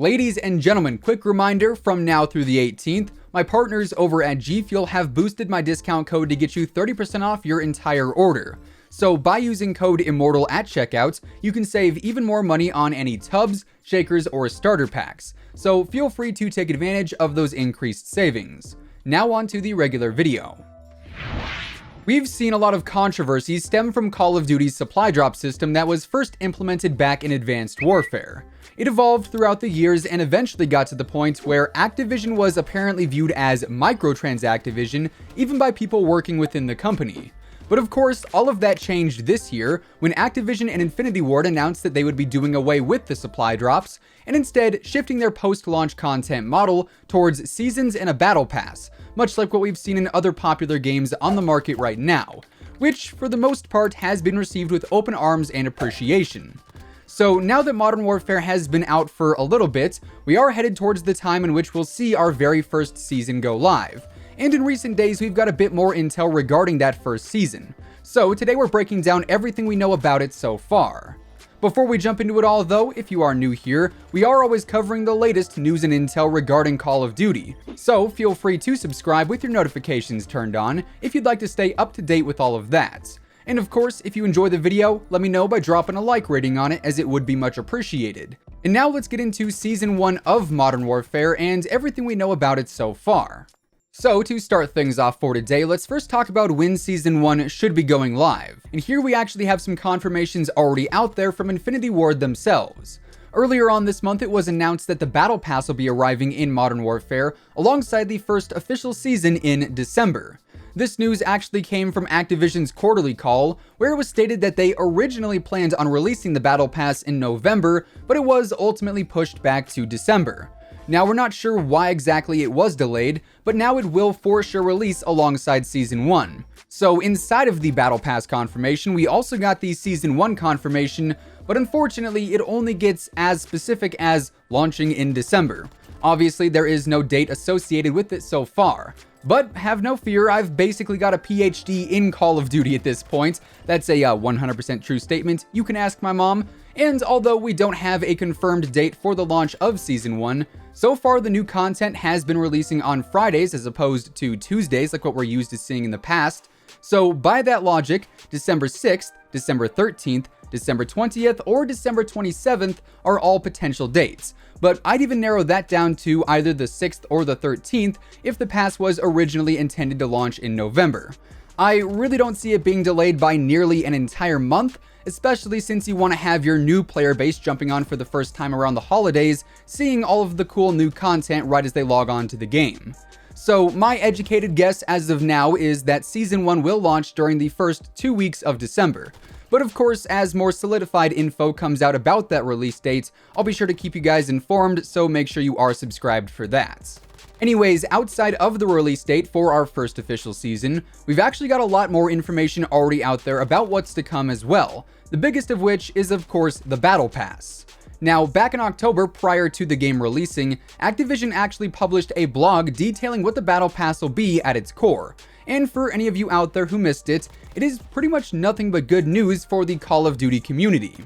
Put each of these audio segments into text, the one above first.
Ladies and gentlemen, quick reminder, from now through the 18th, my partners over at G Fuel have boosted my discount code to get you 30% off your entire order. So by using code IMMORTAL at checkout, you can save even more money on any tubs, shakers, or starter packs. So feel free to take advantage of those increased savings. Now on to the regular video. We've seen a lot of controversies stem from Call of Duty's supply drop system that was first implemented back in Advanced Warfare. It evolved throughout the years and eventually got to the point where Activision was apparently viewed as microtransactivision, even by people working within the company. But of course, all of that changed this year when Activision and Infinity Ward announced that they would be doing away with the supply drops and instead shifting their post-launch content model towards seasons and a battle pass, much like what we've seen in other popular games on the market right now, which for the most part has been received with open arms and appreciation. So now that Modern Warfare has been out for a little bit, we are headed towards the time in which we'll see our very first season go live. And in recent days, we've got a bit more intel regarding that first season. So today we're breaking down everything we know about it so far. Before we jump into it all though, if you are new here, we are always covering the latest news and intel regarding Call of Duty. So feel free to subscribe with your notifications turned on if you'd like to stay up to date with all of that. And of course, if you enjoy the video, let me know by dropping a like rating on it, as it would be much appreciated. And now let's get into Season 1 of Modern Warfare and everything we know about it so far. So to start things off for today, let's first talk about when Season 1 should be going live. And here we actually have some confirmations already out there from Infinity Ward themselves. Earlier on this month, it was announced that the Battle Pass will be arriving in Modern Warfare alongside the first official season in December. This news actually came from Activision's quarterly call, where it was stated that they originally planned on releasing the Battle Pass in November, but it was ultimately pushed back to December. Now, we're not sure why exactly it was delayed, but now it will for sure release alongside Season 1. So inside of the Battle Pass confirmation, we also got the Season 1 confirmation, but unfortunately it only gets as specific as launching in December. Obviously, there is no date associated with it so far. But have no fear, I've basically got a PhD in Call of Duty at this point. That's a 100% true statement. You can ask my mom. And although we don't have a confirmed date for the launch of Season 1, so far the new content has been releasing on Fridays as opposed to Tuesdays like what we're used to seeing in the past. So by that logic, December 6th, December 13th, December 20th, or December 27th are all potential dates. But I'd even narrow that down to either the 6th or the 13th if the pass was originally intended to launch in November. I really don't see it being delayed by nearly an entire month, especially since you want to have your new player base jumping on for the first time around the holidays, seeing all of the cool new content right as they log on to the game. So my educated guess as of now is that Season 1 will launch during the first 2 weeks of December. But of course, as more solidified info comes out about that release date, I'll be sure to keep you guys informed, so make sure you are subscribed for that. Anyways, outside of the release date for our first official season, we've actually got a lot more information already out there about what's to come as well. The biggest of which is, of course, the Battle Pass. Now, back in October, prior to the game releasing, Activision actually published a blog detailing what the Battle Pass will be at its core. And for any of you out there who missed it, it is pretty much nothing but good news for the Call of Duty community.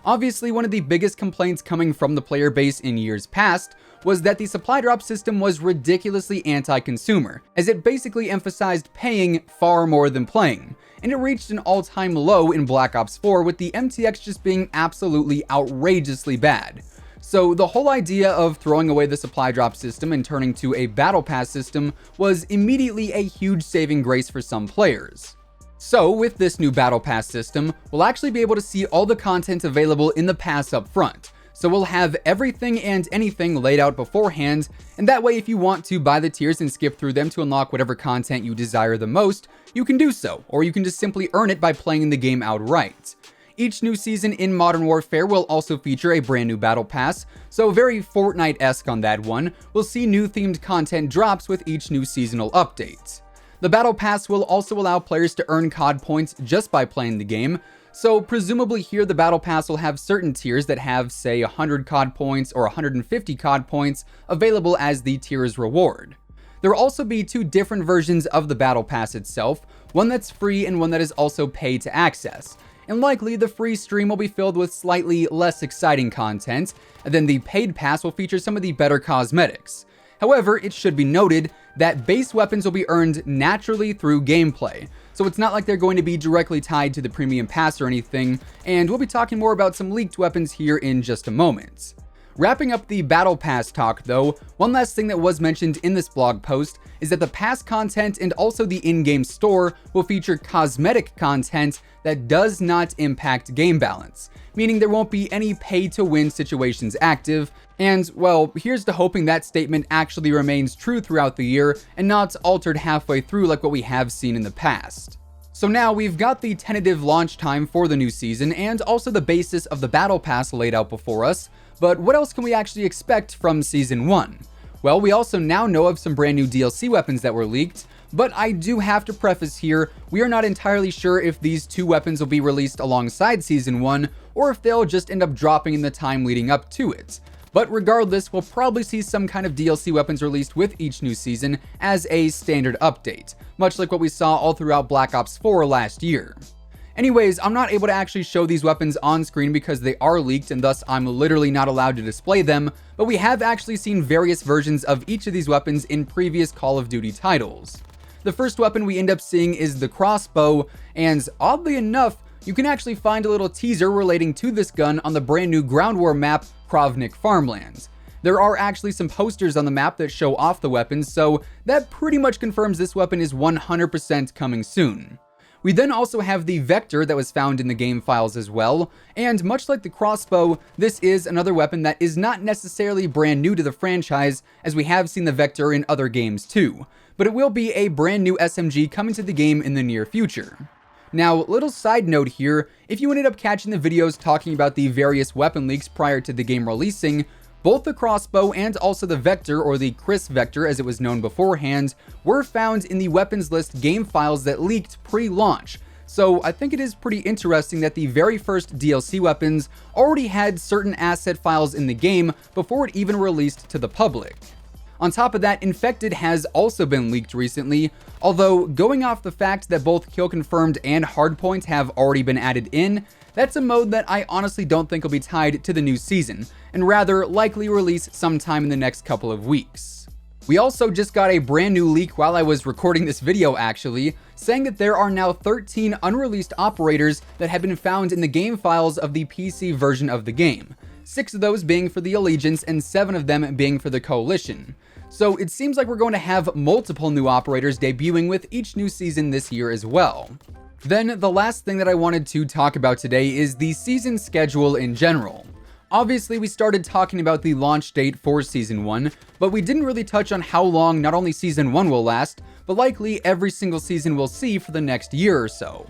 Obviously, one of the biggest complaints coming from the player base in years past was that the supply drop system was ridiculously anti-consumer, as it basically emphasized paying far more than playing, and it reached an all-time low in Black Ops 4 with the MTX just being absolutely outrageously bad. So the whole idea of throwing away the supply drop system and turning to a battle pass system was immediately a huge saving grace for some players. So with this new battle pass system, we'll actually be able to see all the content available in the pass up front. So we'll have everything and anything laid out beforehand, and that way if you want to buy the tiers and skip through them to unlock whatever content you desire the most, you can do so, or you can just simply earn it by playing the game outright. Each new season in Modern Warfare will also feature a brand new battle pass, so very Fortnite-esque on that one. We'll see new themed content drops with each new seasonal update. The battle pass will also allow players to earn COD points just by playing the game, so presumably here the battle pass will have certain tiers that have, say, 100 COD points or 150 COD points available as the tier's reward. There will also be two different versions of the battle pass itself, one that's free and one that is also paid to access. and likely the free stream will be filled with slightly less exciting content, and then the paid pass will feature some of the better cosmetics. However, it should be noted that base weapons will be earned naturally through gameplay, so it's not like they're going to be directly tied to the premium pass or anything, and we'll be talking more about some leaked weapons here in just a moment. Wrapping up the Battle Pass talk though, one last thing that was mentioned in this blog post is that the pass content and also the in-game store will feature cosmetic content that does not impact game balance, meaning there won't be any pay-to-win situations active, and well, here's to hoping that statement actually remains true throughout the year and not altered halfway through like what we have seen in the past. So now we've got the tentative launch time for the new season and also the basis of the Battle Pass laid out before us, but what else can we actually expect from Season 1? Well, we also now know of some brand new DLC weapons that were leaked, but I do have to preface here, we are not entirely sure if these two weapons will be released alongside Season 1, or if they'll just end up dropping in the time leading up to it. But regardless, we'll probably see some kind of DLC weapons released with each new season as a standard update, much like what we saw all throughout Black Ops 4 last year. Anyways, I'm not able to actually show these weapons on screen because they are leaked and thus I'm literally not allowed to display them, but we have actually seen various versions of each of these weapons in previous Call of Duty titles. The first weapon we end up seeing is the crossbow, and oddly enough, you can actually find a little teaser relating to this gun on the brand new ground war map, Krovnik Farmlands. There are actually some posters on the map that show off the weapons, so that pretty much confirms this weapon is 100% coming soon. We then also have the Vector that was found in the game files as well, and much like the crossbow, this is another weapon that is not necessarily brand new to the franchise, as we have seen the Vector in other games too, but it will be a brand new SMG coming to the game in the near future. Now, little side note here, if you ended up catching the videos talking about the various weapon leaks prior to the game releasing, both the crossbow and also the Vector, or the Chris Vector as it was known beforehand, were found in the weapons list game files that leaked pre-launch. So I think it is pretty interesting that the very first DLC weapons already had certain asset files in the game before it even released to the public. On top of that, Infected has also been leaked recently, although going off the fact that both Kill Confirmed and Hardpoint have already been added in, that's a mode that I honestly don't think will be tied to the new season, and rather likely release sometime in the next couple of weeks. We also just got a brand new leak while I was recording this video actually, saying that there are now 13 unreleased operators that have been found in the game files of the PC version of the game, 6 of those being for the Allegiance and 7 of them being for the Coalition. So it seems like we're going to have multiple new operators debuting with each new season this year as well. Then the last thing that I wanted to talk about today is the season schedule in general. Obviously, we started talking about the launch date for Season 1, but we didn't really touch on how long not only Season 1 will last, but likely every single season we'll see for the next year or so.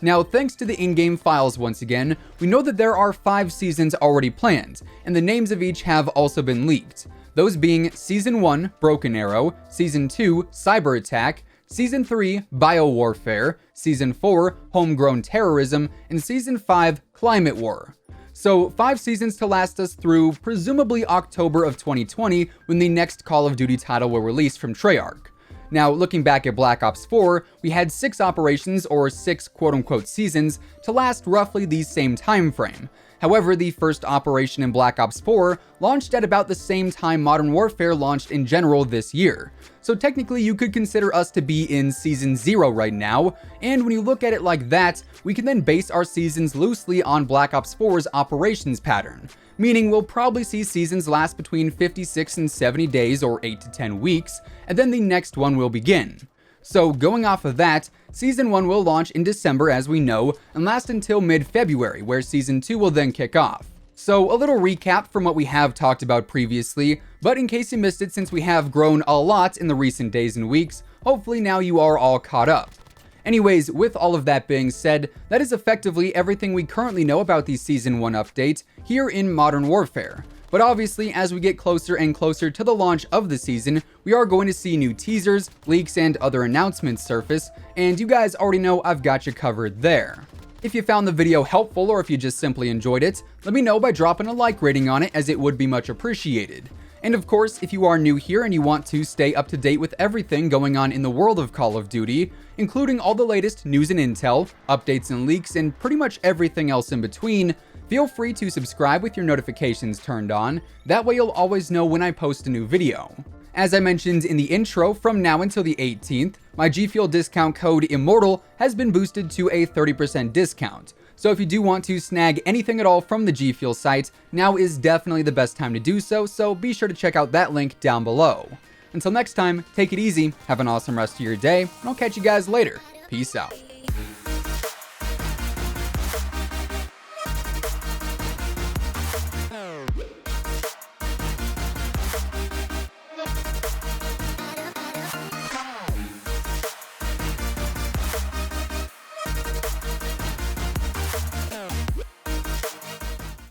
Now, thanks to the in-game files once again, we know that there are 5 seasons already planned, and the names of each have also been leaked. Those being Season 1, Broken Arrow, Season 2, Cyber Attack, Season 3, Biowarfare, Season 4, Homegrown Terrorism, and Season 5, Climate War. So 5 seasons to last us through presumably October of 2020 when the next Call of Duty title will release from Treyarch. Now, looking back at Black Ops 4, we had 6 operations or 6 quote-unquote seasons to last roughly the same time frame. However, the first operation in Black Ops 4 launched at about the same time Modern Warfare launched in general this year. So technically you could consider us to be in Season 0 right now, and when you look at it like that, we can then base our seasons loosely on Black Ops 4's operations pattern, meaning we'll probably see seasons last between 56 and 70 days or 8 to 10 weeks, and then the next one will begin. So going off of that, Season 1 will launch in December as we know, and last until mid-February, where Season 2 will then kick off. So a little recap from what we have talked about previously, but in case you missed it since we have grown a lot in the recent days and weeks, hopefully now you are all caught up. Anyways, with all of that being said, that is effectively everything we currently know about the Season 1 update here in Modern Warfare. But obviously, as we get closer and closer to the launch of the season, we are going to see new teasers, leaks, and other announcements surface, and you guys already know I've got you covered there. If you found the video helpful or if you just simply enjoyed it, let me know by dropping a like rating on it, as it would be much appreciated. And of course, if you are new here and you want to stay up to date with everything going on in the world of Call of Duty, including all the latest news and intel, updates and leaks, and pretty much everything else in between, feel free to subscribe with your notifications turned on. That way you'll always know when I post a new video. As I mentioned in the intro, from now until the 18th, my G Fuel discount code IMMORTAL has been boosted to a 30% discount. So if you do want to snag anything at all from the G Fuel site, now is definitely the best time to do so, so be sure to check out that link down below. Until next time, take it easy, have an awesome rest of your day, and I'll catch you guys later. Peace out.